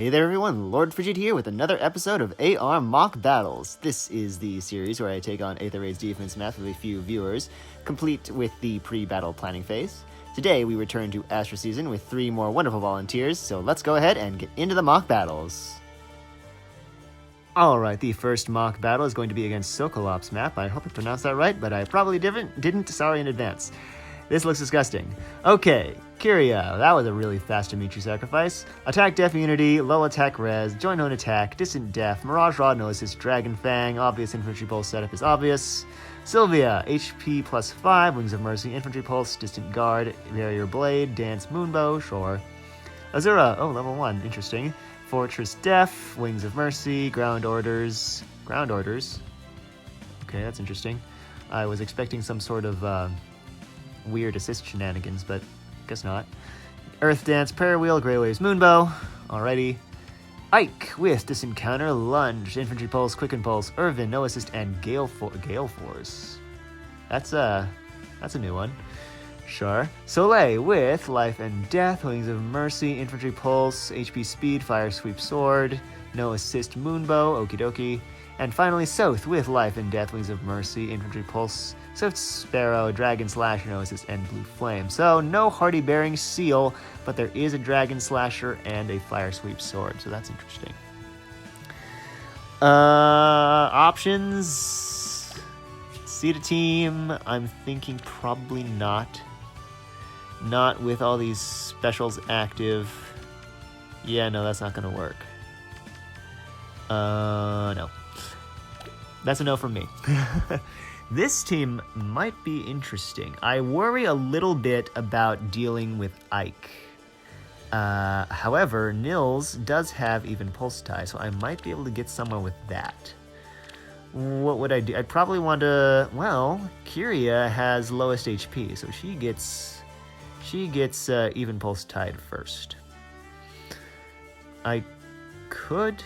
Hey there everyone, Lord Frigid here with another episode of AR Mock Battles. This is the series where I take on Aether Raid's defense math with a few viewers, complete with the pre-battle planning phase. Today we return to Astra Season with 3 more wonderful volunteers, so let's go ahead and get into the mock battles. Alright, the first mock battle is going to be against Sokolop's map. I hope I pronounced that right, but I probably didn't, sorry in advance. This looks disgusting. Okay, Kyria, that was a really fast Dimitri sacrifice. Attack def immunity, low attack res, joint own attack, distant def, mirage rod no assist, dragon fang, obvious infantry pulse setup is obvious. Sylvia, HP plus 5, wings of mercy, infantry pulse, distant guard, barrier blade, dance moonbow, sure. Azura, oh level 1, interesting. Fortress def, wings of mercy, ground orders. Okay, that's interesting. I was expecting some sort of weird assist shenanigans, but guess not. Earth Dance, Parawheel, Grey Waves, Moonbow. Alrighty. Ike with Disencounter, Lunge, Infantry Pulse, Quicken Pulse, Irvin, No Assist, and Gale Force. That's a new one. Sure. Soleil with Life and Death, Wings of Mercy, Infantry Pulse, HP Speed, Fire Sweep Sword, No Assist, Moonbow, okie dokie. And finally, South with Life and Death, Wings of Mercy, Infantry Pulse, Swift Sparrow, Dragon Slasher, No Assist, and Blue Flame. So, no Hardy Bearing Seal, but there is a Dragon Slasher and a Fire Sweep Sword, so that's interesting. Options. Seed a team. I'm thinking probably not. Not with all these specials active. Yeah, no, that's not going to work. No. That's a no from me. This team might be interesting. I worry a little bit about dealing with Ike. However, Nils does have even pulse tie, so I might be able to get somewhere with that. What would I do? I'd probably want to... Well, Kyria has lowest HP, so she gets even pulse tied first. I could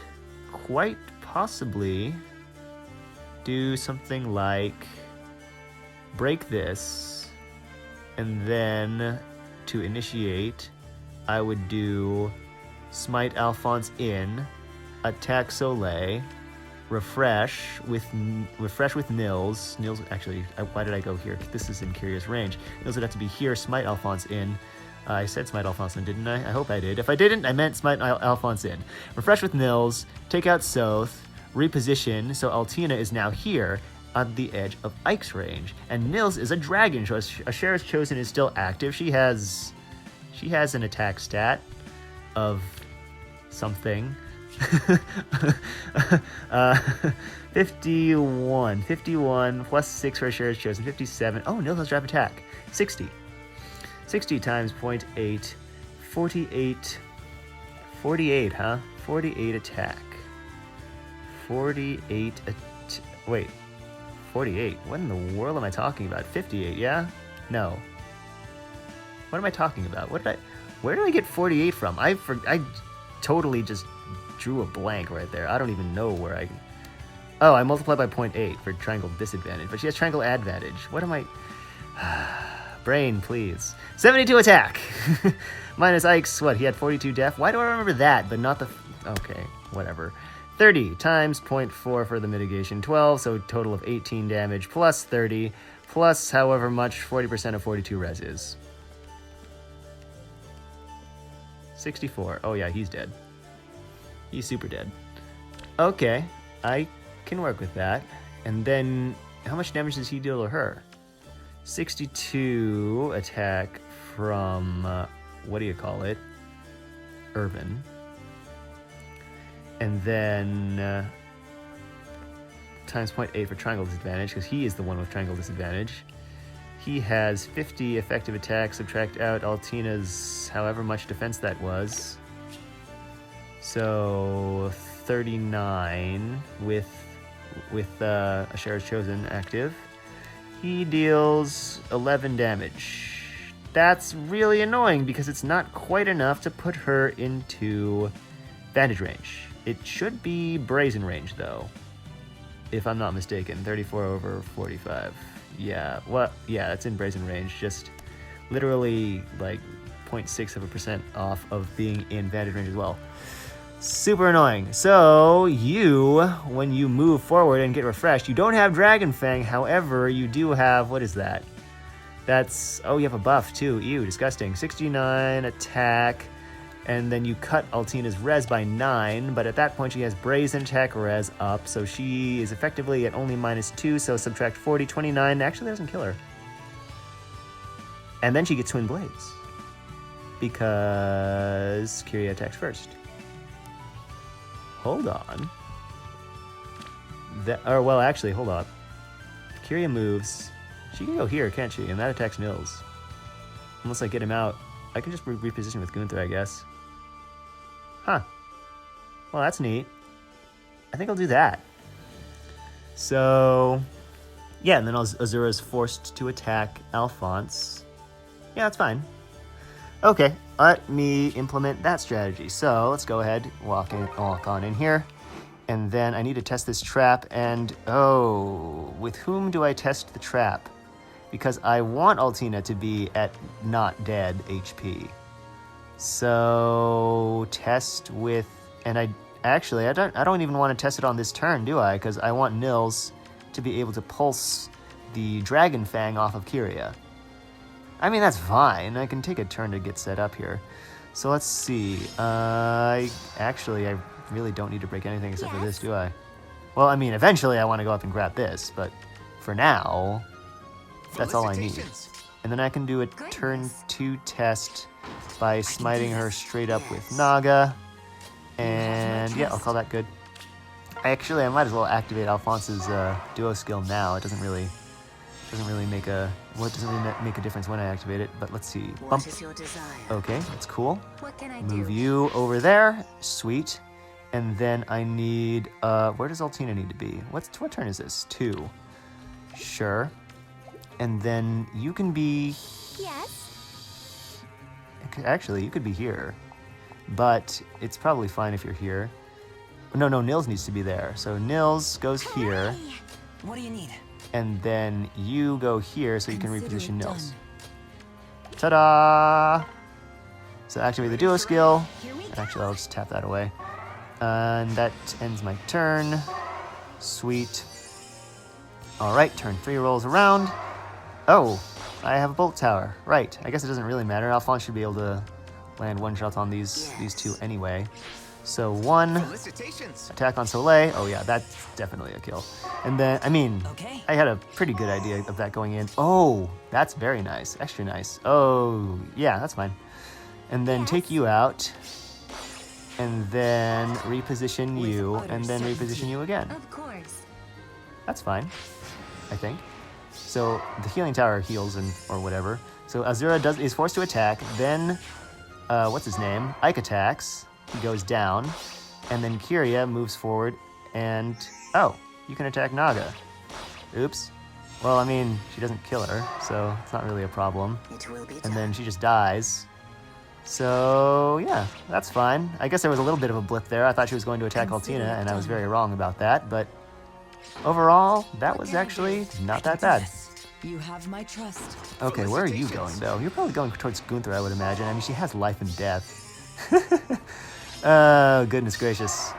quite possibly do something like break this, and then to initiate, I would do Smite Alphonse in, attack Soleil, refresh with Nils. Nils, actually, why did I go here? This is in Kyria's range. Nils would have to be here, Smite Alphonse in. I said Smite Alphonse in, didn't I? I hope I did. If I didn't, I meant Smite Alphonse in. Refresh with Nils, take out Soth, reposition, so Altina is now here on the edge of Ike's range. And Nils is a dragon, so Asher's Chosen is still active. She has an attack stat of something. 51 plus 6 for Asher's Chosen, 57. Oh, Nils has drive attack, 60 times 0.8, 48, huh? 48 attack. 48. Wait. 48. What in the world am I talking about? 58, yeah? No. What am I talking about? Where did I get 48 from? I totally just drew a blank right there. I don't even know where I... Oh, I multiplied by 0.8 for triangle disadvantage, but she has triangle advantage. What am I... Brain, please. 72 attack! Minus Ike's, what, he had 42 def? Why do I remember that, but not the... Okay, whatever. 30 times 0.4 for the mitigation, 12, so total of 18 damage, plus 30, plus however much 40% of 42 res is. 64. Oh yeah, he's dead. He's super dead. Okay, I can work with that. And then, how much damage does he deal to her? 62 attack from, what do you call it? Irvin. And then times 0.8 for triangle disadvantage, because he is the one with triangle disadvantage. He has 50 effective attacks, subtract out Altina's however much defense that was. So 39 with Asher's Chosen active. He deals 11 damage. That's really annoying because it's not quite enough to put her into bandage range. It should be brazen range, though, if I'm not mistaken. 34 over 45. Yeah, well, yeah, it's in brazen range. Just literally like 0.6% off of being in bandage range as well. Super annoying. So when you move forward and get refreshed, you don't have Dragon Fang. However, you do have, what is that? That's, oh, you have a buff too. Ew, disgusting. 69 attack, and then you cut Altina's res by 9, but at that point she has Brazen attack res up, so she is effectively at only -2, so subtract 40, 29. Actually, that doesn't kill her. And then she gets Twin Blades, because Kyria attacks first. Hold on. Well, actually, hold on. Kyria moves. She can go here, can't she? And that attacks Nils. Unless I get him out. I can just reposition with Gunther, I guess. Huh. Well, that's neat. I think I'll do that. So, yeah, and then Azura is forced to attack Alphonse. Yeah, that's fine. Okay, let me implement that strategy. So let's go ahead, walk on in here. And then I need to test this trap, and oh, with whom do I test the trap? Because I want Altina to be at not dead HP. So test with, and I don't even want to test it on this turn, do I? Because I want Nils to be able to pulse the Dragon Fang off of Kyria. I mean, that's fine. I can take a turn to get set up here. So let's see. I really don't need to break anything except for this, do I? Well, I mean, eventually I want to go up and grab this, but for now, that's all I need. And then I can do a turn 2 test by smiting her straight up with Naga. And yeah, I'll call that good. I might as well activate Alphonse's duo skill now. It doesn't really make a difference when I activate it, but let's see. Bump. What is your desire? Okay, that's cool. What can I Move do? you over there. Sweet. And then I need, where does Altina need to be? What turn is this? 2. Sure. And then you can be... Yes? Actually, you could be here. But it's probably fine if you're here. No, Nils needs to be there. So Nils goes here. What do you need? And then you go here so you can reposition Nils. Ta-da! So activate the duo skill. Actually, I'll just tap that away. And that ends my turn. Sweet. Alright, turn 3 rolls around. Oh, I have a bolt tower. Right, I guess it doesn't really matter. Alphonse should be able to land one shot on these two anyway. So 1 attack on Soleil. Oh yeah, that's definitely a kill. And then, I mean, I had a pretty good idea of that going in. Oh, that's very nice. Extra nice. Oh, yeah, that's fine. And then take you out. And then reposition you. And then reposition you again. Of course. That's fine, I think. So the healing tower heals or whatever. So Azura is forced to attack. Then, what's his name? Ike attacks. He goes down, and then Kyria moves forward, and oh, you can attack Naga. Oops. Well, I mean, she doesn't kill her, so it's not really a problem. It will be and then she just dies. So yeah, that's fine. I guess there was a little bit of a blip there. I thought she was going to attack Altina, and I was very wrong about that, but overall, that was actually not that bad. You have my trust. Okay, where are you going, though? You're probably going towards Gunther, I would imagine. I mean, she has life and death. Oh, goodness gracious.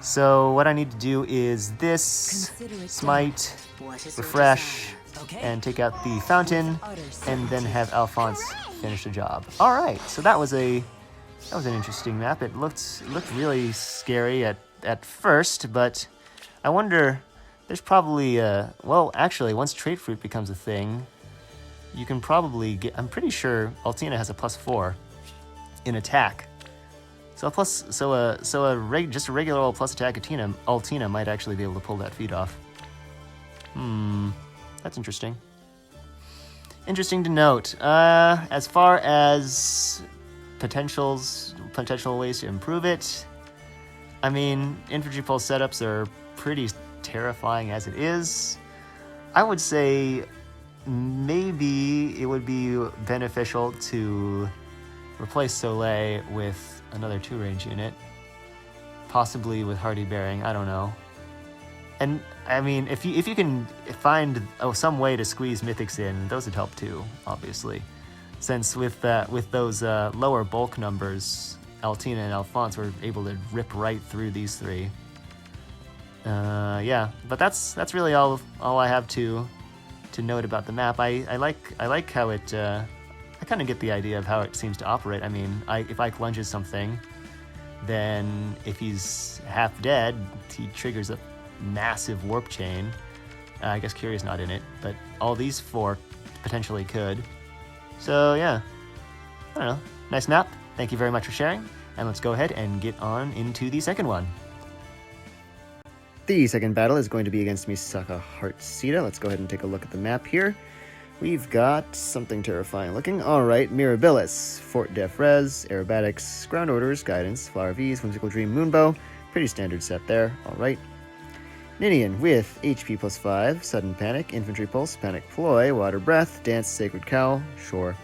So what I need to do is this, smite, refresh, and take out the fountain, and then have Alphonse finish the job. Alright, so that was an interesting map. It looked really scary at first, but I wonder, there's probably, well, actually, once Trait Fruit becomes a thing, you can probably get, I'm pretty sure Altina has a +4 in attack. So just a regular old plus attack Altina might actually be able to pull that feat off. That's interesting. Interesting to note. As far as potential ways to improve it, I mean, infantry pulse setups are pretty terrifying as it is. I would say maybe it would be beneficial to replace Soleil with another 2-range unit, possibly with Hardy Bearing. I don't know. And I mean, if you can find some way to squeeze mythics in, those would help too, obviously. Since with those lower bulk numbers, Altina and Alphonse were able to rip right through these three. Yeah, but that's really all I have to note about the map. I like how it. I kind of get the idea of how it seems to operate. I mean, if Ike lunges something, then if he's half dead, he triggers a massive warp chain. I guess Curie's not in it, but all these four potentially could. So yeah, I don't know. Nice map. Thank you very much for sharing. And let's go ahead and get on into the second one. The second battle is going to be against Misaka Heartseeda. Let's go ahead and take a look at the map here. We've got something terrifying looking. Alright, Mirabilis, Fort Def Res, Aerobatics, Ground Orders, Guidance, Flower V's, Whimsical Dream, Moonbow. Pretty standard set there. Alright. Ninian with HP plus 5, Sudden Panic, Infantry Pulse, Panic Ploy, Water Breath, Dance, Sacred Cowl, sure.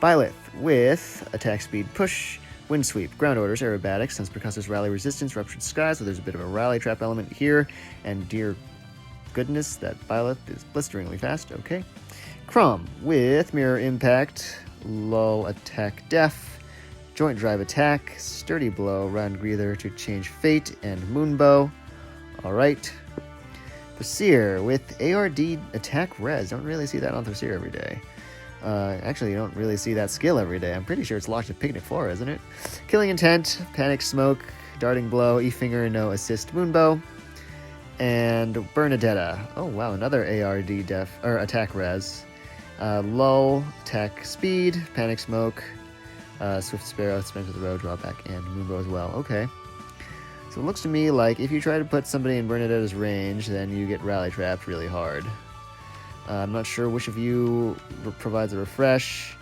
Byleth with Attack Speed Push, Wind Sweep, Ground Orders, Aerobatics, since Percussor's Rally Resistance, Ruptured Sky, so there's a bit of a rally trap element here, and dear goodness, that Byleth is blisteringly fast, okay. Crom with Mirror Impact, Lull Attack Def, Joint Drive Attack, Sturdy Blow, Round Breather to change Fate, and Moonbow. Alright. Thraseer with ARD Attack Res. Don't really see that on Thraseer every day. Actually, you don't really see that skill every day. I'm pretty sure it's locked to Picnic Floor, isn't it? Killing Intent, Panic Smoke, Darting Blow, E-Finger, No Assist, Moonbow, and Bernadetta. Oh wow, another ARD Attack Res. Lull, Attack Speed, Panic Smoke, Swift Sparrow, Spend to the Road, Drawback, and Moonbow as well. Okay. So it looks to me like if you try to put somebody in Bernadetta's range, then you get Rally Trapped really hard. I'm not sure which of you provides a refresh,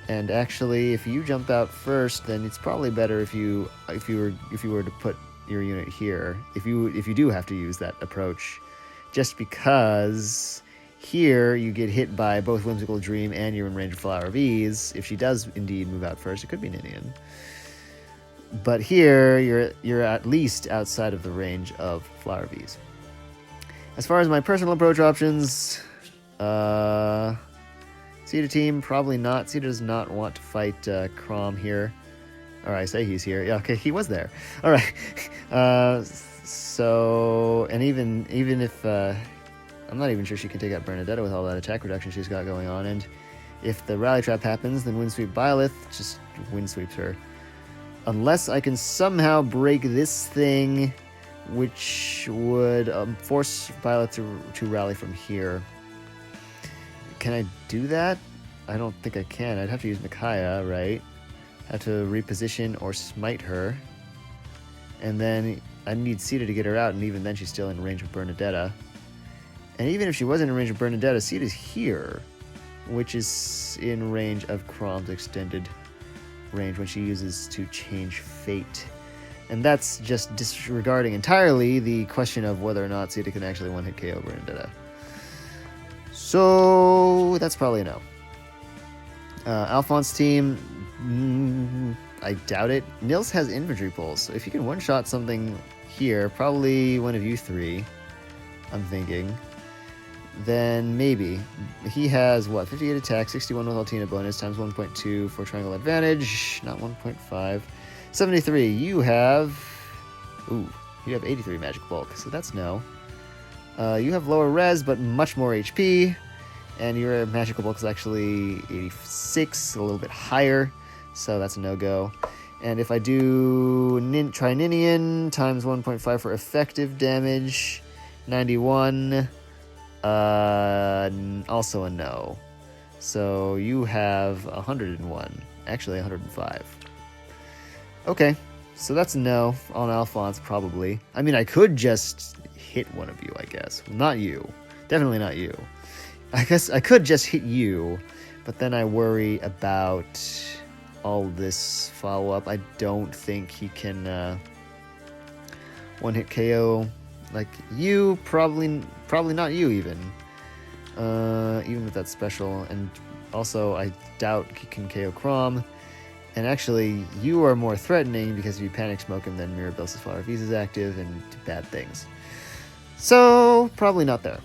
and actually, if you jump out first, then it's probably better if you were to put your unit here. If you do have to use that approach, just because here you get hit by both Whimsical Dream and you're in range of Flower V's. If she does indeed move out first, it could be Ninian. But here you're at least outside of the range of Flower V's. As far as my personal approach options. Ceta team, probably not. Ceta does not want to fight Crom here. Or I say he's here. Yeah, okay, he was there. Alright. So, and even if, I'm not even sure she can take out Bernadetta with all that attack reduction she's got going on, and if the Rally Trap happens, then Windsweep Byleth just windsweeps her. Unless I can somehow break this thing, which would force Byleth to rally from here. Can I do that? I don't think I can. I'd have to use Micaiah, right? Have to reposition or smite her. And then I need Ceta to get her out, and even then she's still in range of Bernadetta. And even if she wasn't in range of Bernadetta, Ceta's here, which is in range of Crom's extended range when she uses to change fate. And that's just disregarding entirely the question of whether or not Ceta can actually one-hit KO Bernadetta. So that's probably a no. Alphonse team, I doubt it. Nils has infantry pulls, so if you can one-shot something here, probably one of you three, I'm thinking, then maybe. He has, what, 58 attack, 61 with Altina bonus, times 1.2 for triangle advantage, not 1.5. 73, you have 83 magic bulk, so that's no. You have lower res, but much more HP, and your magical bulk is actually 86, a little bit higher, so that's a no-go. And if I do try Ninian, times 1.5 for effective damage, 91, also a no. So you have 101, actually 105. Okay, so that's a no on Alphonse, probably. I mean, I could just hit one of you, I guess. Not you. Definitely not you. I guess I could just hit you, but then I worry about all this follow-up. I don't think he can one-hit KO like you. Probably not you even. Even with that special. And also, I doubt he can KO Crom. And actually, you are more threatening because if you Panic Smoke him, then Mirabilis' Flower V's is active and do bad things. So, probably not there.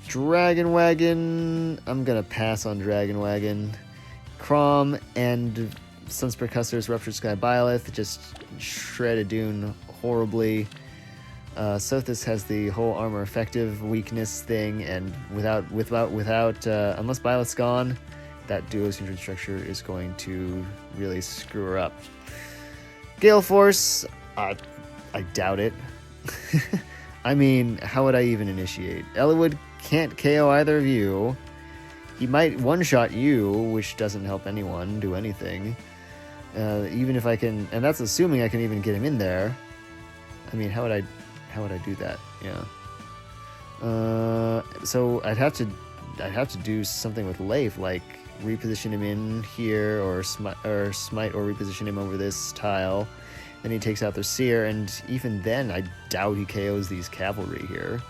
Dragon Wagon, I'm gonna pass on Dragon Wagon. Crom and Sun's Percussors, Ruptured Sky Byleth, just shredded Dune horribly. Sothis has the whole armor effective weakness thing, and without unless Byleth's gone, that duo's hindrance structure is going to really screw her up. Gale Force, I doubt it. I mean, how would I even initiate? Eliwood can't KO either of you. He might one-shot you, which doesn't help anyone do anything. Even if I can, and that's assuming I can even get him in there. I mean, how would I do that? Yeah. So I'd have to do something with Leif, like reposition him in here, or smite, or reposition him over this tile. Then he takes out their Seer, and even then, I doubt he KOs these cavalry here.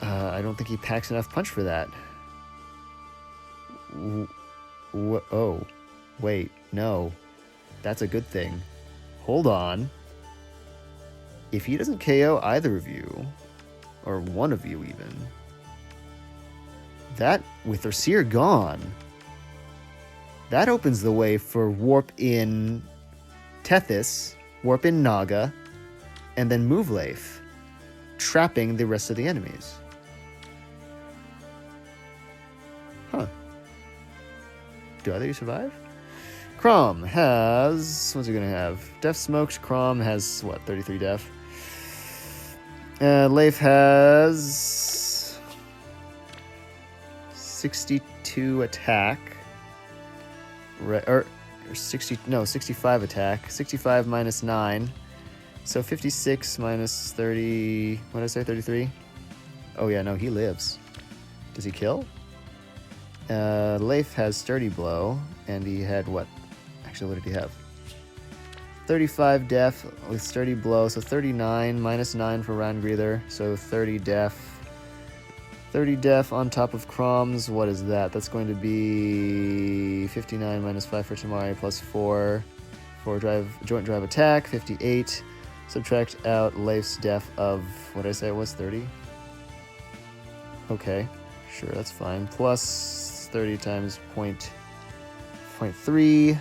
I don't think he packs enough punch for that. Oh, wait, no. That's a good thing. Hold on. If he doesn't KO either of you, or one of you even, that, with their Seer gone, that opens the way for Warp in Tethys, Warp in Naga, and then move Leif, trapping the rest of the enemies. Huh. Do either of you survive? Crom has... what's he gonna have? Def Smoked. Crom has, what, 33 def? Leif has... 62 attack. Or 65 attack. 65 minus 9. So 56 minus 30... what did I say, 33? Oh yeah, no, he lives. Does he kill? Leif has Sturdy Blow, and he had what? Actually, what did he have? 35 def with Sturdy Blow, so 39 minus 9 for Round Breather, so 30 def. 30 def on top of Crom's, what is that? That's going to be 59 minus 5 for Tamari plus 4 for joint drive attack, 58. Subtract out Leif's def of, what did I say it was, 30? Okay, sure, that's fine. Plus 30 times 0.3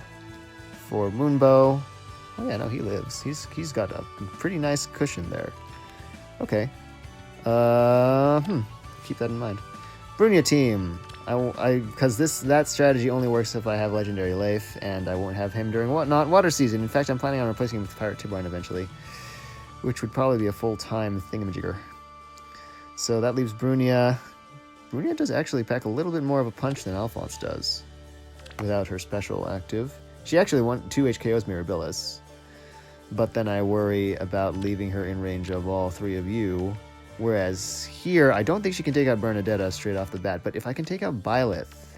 for Moonbow. Oh yeah, no, he lives. He's got a pretty nice cushion there. Okay. Keep that in mind. Brunia team. Because that strategy only works if I have Legendary Leif, and I won't have him during water season. In fact, I'm planning on replacing him with Pirate Tibarn eventually, which would probably be a full-time thingamajigger. So that leaves Brunia. Brunia does actually pack a little bit more of a punch than Alphonse does, without her special active. She actually won 2 HKOs Mirabilis, but then I worry about leaving her in range of all 3 of you. Whereas here, I don't think she can take out Bernadetta straight off the bat, but if I can take out Byleth,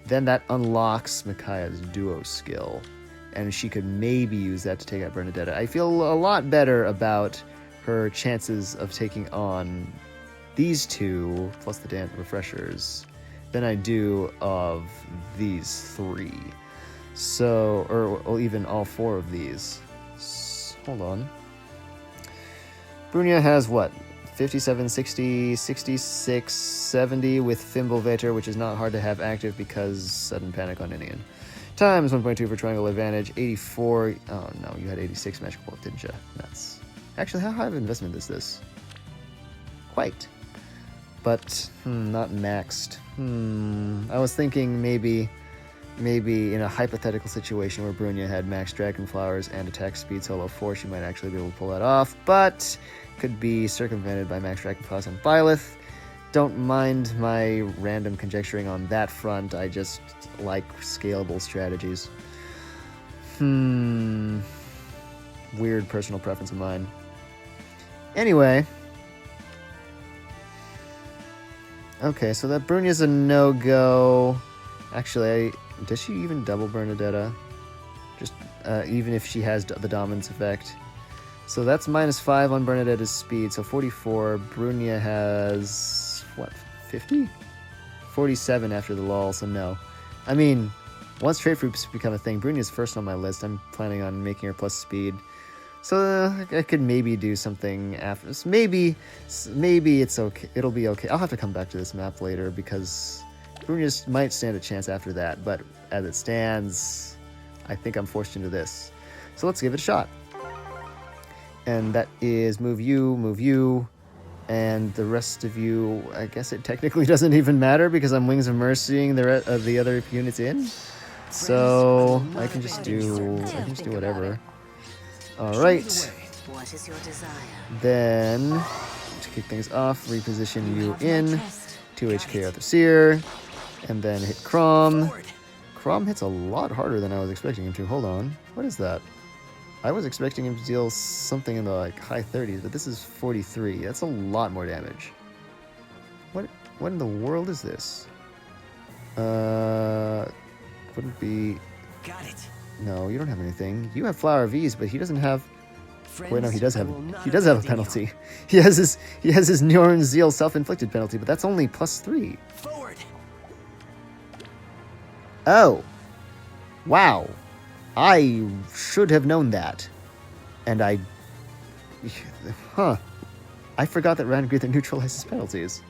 then that unlocks Micaiah's duo skill, and she could maybe use that to take out Bernadetta. I feel a lot better about her chances of taking on these 2, plus the damn refreshers, than I do of these 3. So, or even all 4 of these. Hold on. Brunia has what? 57, 60, 66, 70 with Fimbulvator, which is not hard to have active because Sudden Panic on Ninian. Times 1.2 for Triangle Advantage, 84. Oh no, you had 86 Magic Bolt, didn't you? Nuts. Actually, how high of an investment is this? Quite. But, not maxed. I was thinking maybe in a hypothetical situation where Brunia had max Dragon Flowers and attack speed solo 4, she might actually be able to pull that off, but could be circumvented by max Dragon Flowers and Byleth. Don't mind my random conjecturing on that front, I just like scalable strategies. Weird personal preference of mine. Anyway. Okay, so that Brunia's a no-go. Actually, does she even double Bernadetta? Just even if she has the dominance effect. So that's -5 on Bernadetta's speed, so 44. Brunia has, what, 50? 47 after the lull, so no. I mean, once trait fruits become a thing, Brunia's first on my list. I'm planning on making her plus speed. So I could maybe do something after. Maybe it's okay. It'll be okay. I'll have to come back to this map later because Brunia might stand a chance after that. But as it stands, I think I'm forced into this. So let's give it a shot. And that is move you, and the rest of you, I guess it technically doesn't even matter because I'm Wings of Mercying the other units in. So I can just do whatever. All right. What is your desire? Then to kick things off, reposition you in 2 HK Arthur Seer, and then hit Crom. Crom hits a lot harder than I was expecting him to. Hold on, what is that? I was expecting him to deal something in the like high 30s, but this is 43. That's a lot more damage. What in the world is this? Wouldn't be. Got it. No, you don't have anything. You have Flower V's, but he doesn't have. Friends, Wait, no, he does I have. will not He does have a abandon penalty. He has his Nyorn Zeal self-inflicted penalty, but that's only +3. Forward. Oh, wow! I should have known that, and I. Huh? I forgot that Rangreather neutralizes penalties.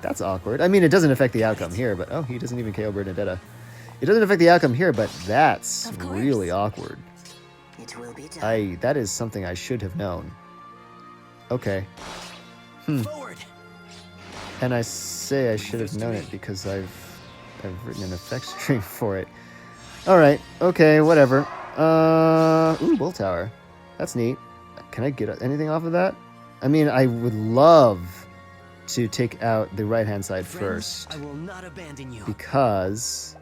That's awkward. I mean, it doesn't affect the outcome here, but oh, he doesn't even KO Bernadetta. It doesn't affect the outcome here, but that's really awkward. It will be done. That is something I should have known. Okay. Forward. And I say I should have known it because I've written an effects string for it. Alright, okay, whatever. Ooh, Bull Tower. That's neat. Can I get anything off of that? I mean, I would love to take out the right-hand side Friends, first, I will not abandon you. because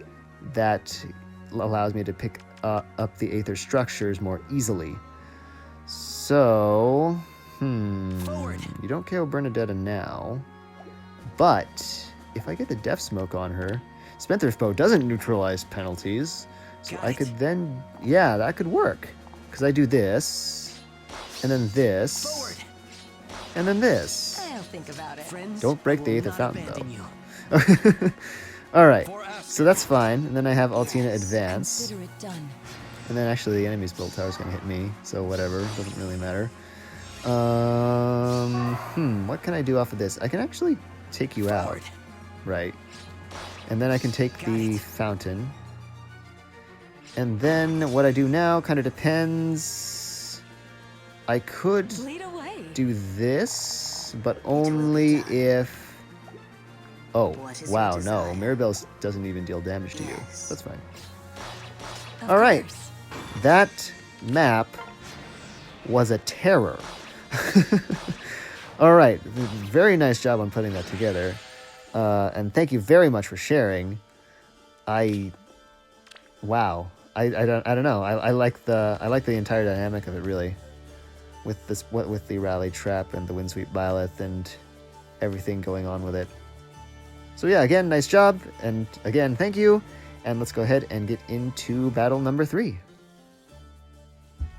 that allows me to pick up the Aether structures more easily. So, Forward. you don't KO Bernadetta now, but if I get the Death Smoke on her, Spendthrift Bow doesn't neutralize penalties, so I could then, yeah, that could work, because I do this, and then this, Forward. and then this. I'll think about it. Friends, Don't break I the will Aether not Fountain, abandon though. you. Alright, so that's fine, and then I have Altina Advance. Consider it done. And then actually the enemy's build tower is going to hit me, so whatever, doesn't really matter. What can I do off of this? I can actually take you out, Forward. right? And then I can take the fountain. And then what I do now kind of depends. I could Lead away. do this, but only if... Oh, wow, no, Mirabelle doesn't even deal damage to you. That's fine. Of Alright. course. That map was a terror. Alright, very nice job on putting that together. And thank you very much for sharing. Wow. I don't know. I like the entire dynamic of it, really. With the Rally Trap and the Windsweep Byleth and everything going on with it. So yeah, again, nice job, and again, thank you. And let's go ahead and get into battle number 3.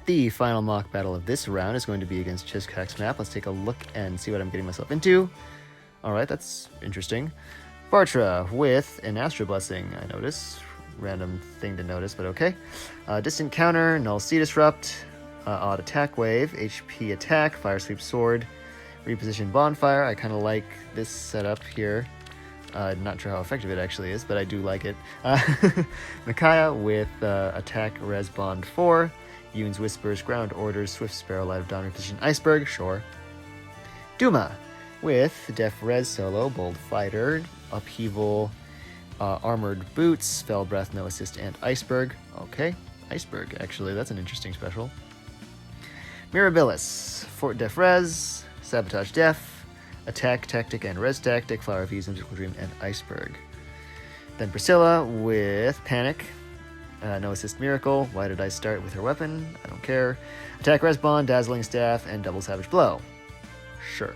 The final mock battle of this round is going to be against Chizkak's map. Let's take a look and see what I'm getting myself into. Alright, that's interesting. Bartra with an Astra Blessing, I notice. Random thing to notice, but okay. Distant Counter, Null Sea Disrupt, Odd Attack Wave, HP Attack, Fire Sweep Sword, Reposition Bonfire. I kind of like this setup here. Not sure how effective it actually is, but I do like it. Micaiah with Attack Res Bond 4, Yoon's Whispers, Ground Orders, Swift Sparrow, Light of Dawn, Reposition Iceberg, sure. Duma with Def Res Solo, Bold Fighter, Upheaval, Armored Boots, Fell Breath, No Assist, and Iceberg. Okay, Iceberg, actually, that's an interesting special. Mirabilis, Fort Def Res, Sabotage Def, Attack, Tactic, and Res Tactic, Flower V's, Whimsical Dream, and Iceberg. Then Priscilla with Panic, No Assist Miracle. Why did I start with her weapon? I don't care. Attack Res Bond, Dazzling Staff, and Double Savage Blow. Sure.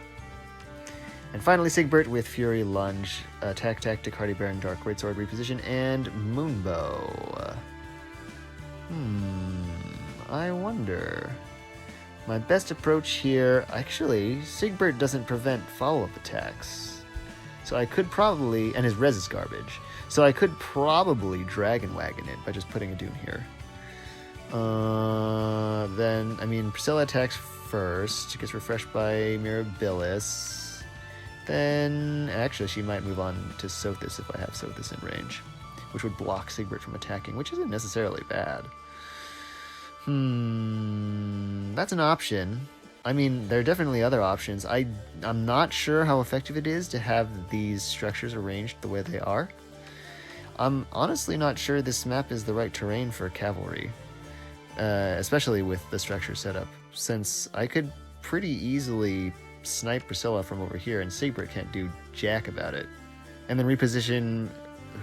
And finally Sigbert with Fury Lunge, Attack, Tactic, Hardy Baron, Dark Greatsword, Reposition, and Moonbow. I wonder... My best approach here, actually, Sigbert doesn't prevent follow-up attacks. So I could probably, and his res is garbage, so I could probably Dragon Wagon it by just putting a Dune here. Then, I mean, Priscilla attacks first, gets refreshed by Mirabilis. Then, actually, she might move on to Sothis if I have Sothis in range, which would block Sigbert from attacking, which isn't necessarily bad. That's an option. I mean, there are definitely other options. I'm not sure how effective it is to have these structures arranged the way they are. I'm honestly not sure this map is the right terrain for cavalry, especially with the structure setup, since I could pretty easily snipe Priscilla from over here and Siegbert can't do jack about it. And then reposition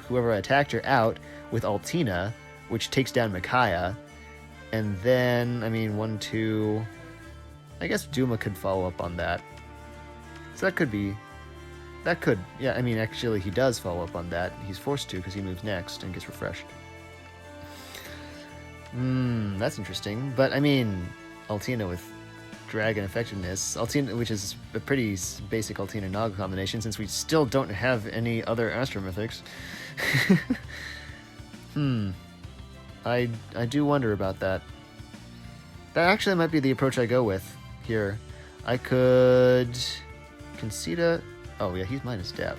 whoever attacked her out with Altina, which takes down Micaiah. And then, I mean, 1, 2... I guess Duma could follow up on that. So that could be... That could... Yeah, I mean, actually, he does follow up on that. He's forced to because he moves next and gets refreshed. That's interesting. But, I mean, Altina with Dragon Effectiveness. Altina, which is a pretty basic Altina-Nog combination, since we still don't have any other Astra Mythics. I do wonder about that. That actually might be the approach I go with here. I could... Conceda... Oh, yeah, he's minus def.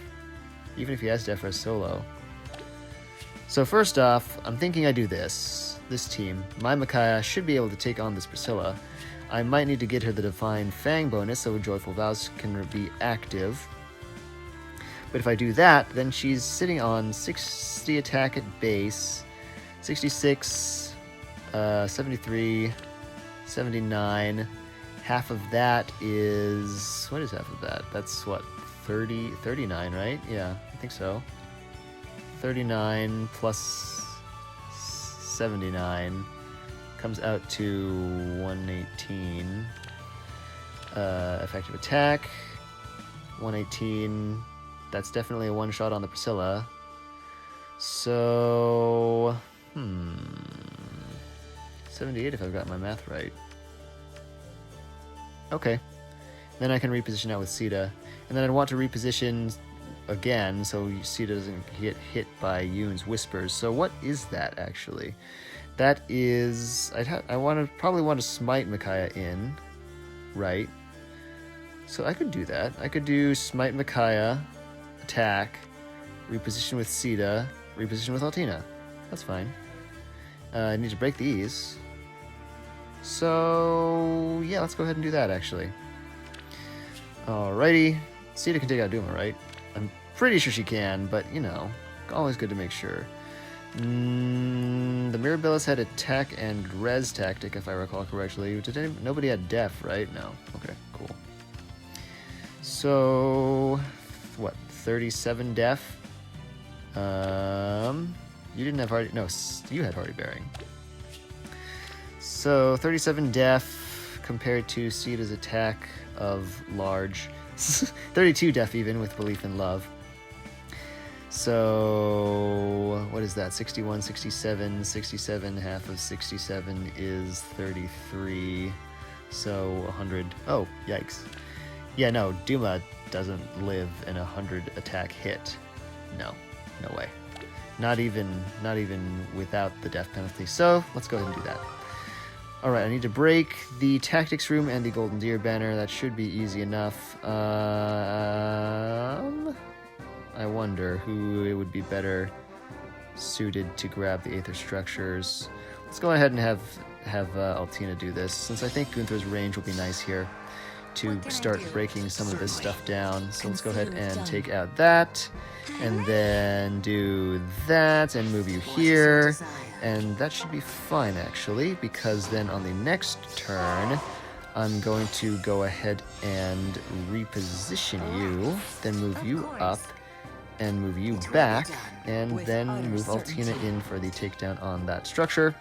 Even if he has def for a solo. So first off, I'm thinking I do this. This team. My Micaiah should be able to take on this Priscilla. I might need to get her the Divine Fang bonus so Joyful Vows can be active. But if I do that, then she's sitting on 60 attack at base, 66, 73, 79. Half of that is... What is half of that? That's what? 39, right? Yeah, I think so. 39 plus 79 comes out to 118. Effective attack. 118. That's definitely a one-shot on the Priscilla. So... 78 if I've got my math right. Okay. Then I can reposition out with Sita. And then I'd want to reposition again so Sita doesn't get hit by Yoon's Whispers. So what is that, actually? That is... probably want to smite Micaiah in, right? So I could do that. I could do smite Micaiah, attack, reposition with Sita, reposition with Altina. That's fine. I need to break these. So, yeah, let's go ahead and do that, actually. Alrighty. Sita can take out Duma, right? I'm pretty sure she can, but, you know, always good to make sure. The Mirabilis had attack and res tactic, if I recall correctly. Nobody had def, right? No. Okay, cool. So, what, 37 def? You didn't have Hardy... No, you had Hardy Bearing. So, 37 def compared to Sita's attack of large. 32 def even, with Belief in Love. So, what is that? 61, 67, 67, half of 67 is 33. So, 100. Oh, yikes. Yeah, no, Duma doesn't live in a 100 attack hit. No way. Not even without the death penalty. So, let's go ahead and do that. Alright, I need to break the Tactics Room and the Golden Deer Banner. That should be easy enough. I wonder who it would be better suited to grab the Aether Structures. Let's go ahead and have Altina do this, since I think Gunther's range will be nice here to start breaking some of this stuff down. So let's go ahead and take out that, and then do that, and move you here. And that should be fine, actually, because then on the next turn, I'm going to go ahead and reposition you, then move you up, and move you back, and then move Altina in for the takedown on that structure.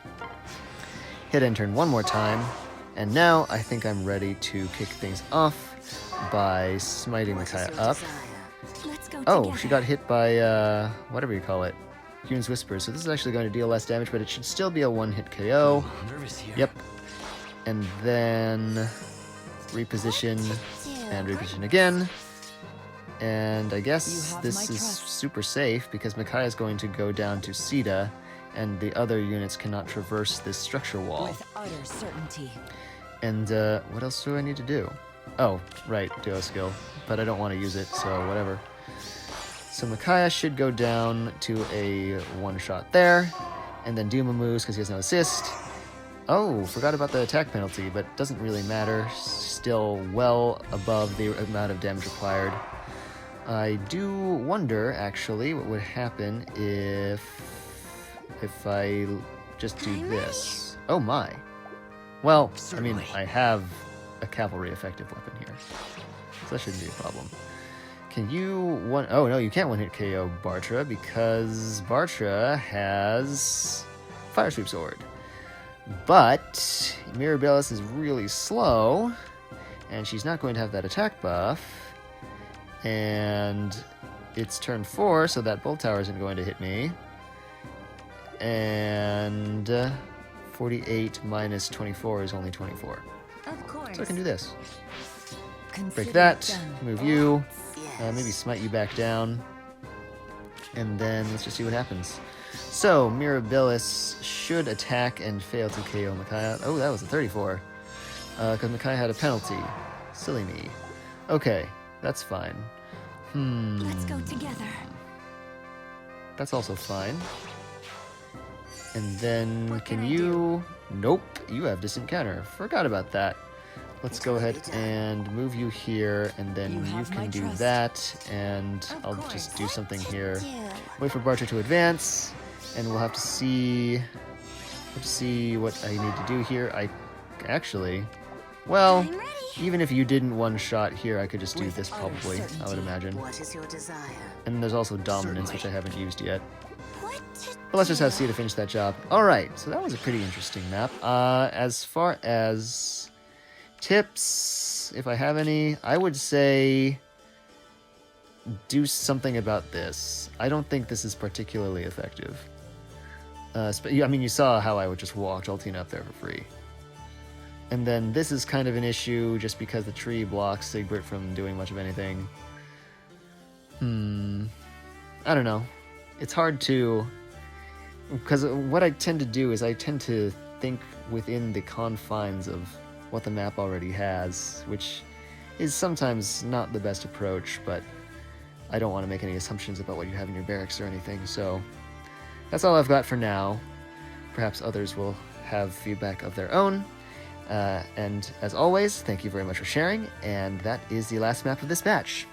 Hit end turn one more time, and now I think I'm ready to kick things off by smiting Micaiah up. Oh, she got hit by, whatever you call it. Yoon's Whispers. So this is actually going to deal less damage, but it should still be a one-hit KO. Yep. And then reposition and reposition again. And I guess this is super safe because Micaiah is going to go down to Sita, and the other units cannot traverse this structure wall. With utter certainty. And what else do I need to do? Oh, right, duo skill. But I don't want to use it, so whatever. So Micaiah should go down to a one-shot there, and then Duma moves because he has no assist, Oh, forgot about the attack penalty, but doesn't really matter. Still well above the amount of damage required. I do wonder, actually, what would happen if I just do this. Oh my. Well, I mean, I have a cavalry effective weapon here, so that shouldn't be a problem. Can you oh no, you can't one-hit KO Bartra because Bartra has Fire Sweep Sword. But Mirabilis is really slow, and she's not going to have that attack buff. And it's turn 4, so that Bolt Tower isn't going to hit me. And 48 minus 24 is only 24. Of course. So I can do this. Consider Break that, done. move you, Yes. maybe smite you back down, and then let's just see what happens. So, Mirabilis should attack and fail to KO Micaiah. Oh, that was a 34. Because Micaiah had a penalty. Silly me. Okay, that's fine. Let's go together. That's also fine. And then, What can can I you... Nope, you have Distant Counter. Forgot about that. Let's go ahead and move you here, and then You you have my can do trust. that, and Of I'll course. just do something What here. to do? Wait for Bartra to advance, and we'll have to see what I need to do here. Well, I'm ready. even if you didn't one-shot here, I could just do With this utter probably, I would certainty. imagine. What is your desire? And there's also Dominance, Certainly. which I haven't used yet. What to But let's just have do? C to finish that job. Alright, so that was a pretty interesting map. As far as tips, if I have any, I would say do something about this. I don't think this is particularly effective. I mean, you saw how I would just walk Joltina up there for free. And then this is kind of an issue just because the tree blocks Sigbert from doing much of anything. I don't know. It's hard to... Because what I tend to do is I tend to think within the confines of what the map already has, which is sometimes not the best approach, but I don't want to make any assumptions about what you have in your barracks or anything, so that's all I've got for now. Perhaps others will have feedback of their own. And as always, thank you very much for sharing, and that is the last map of this batch.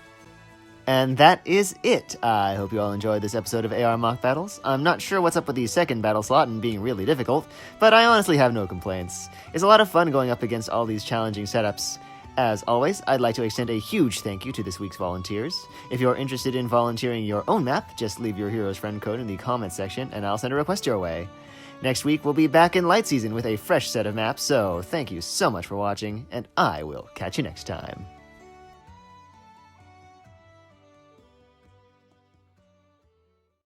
And that is it. I hope you all enjoyed this episode of AR Mock Battles. I'm not sure what's up with the second battle slot and being really difficult, but I honestly have no complaints. It's a lot of fun going up against all these challenging setups. As always, I'd like to extend a huge thank you to this week's volunteers. If you're interested in volunteering your own map, just leave your Heroes Friend code in the comments section and I'll send a request your way. Next week, we'll be back in Light Season with a fresh set of maps, so thank you so much for watching, and I will catch you next time.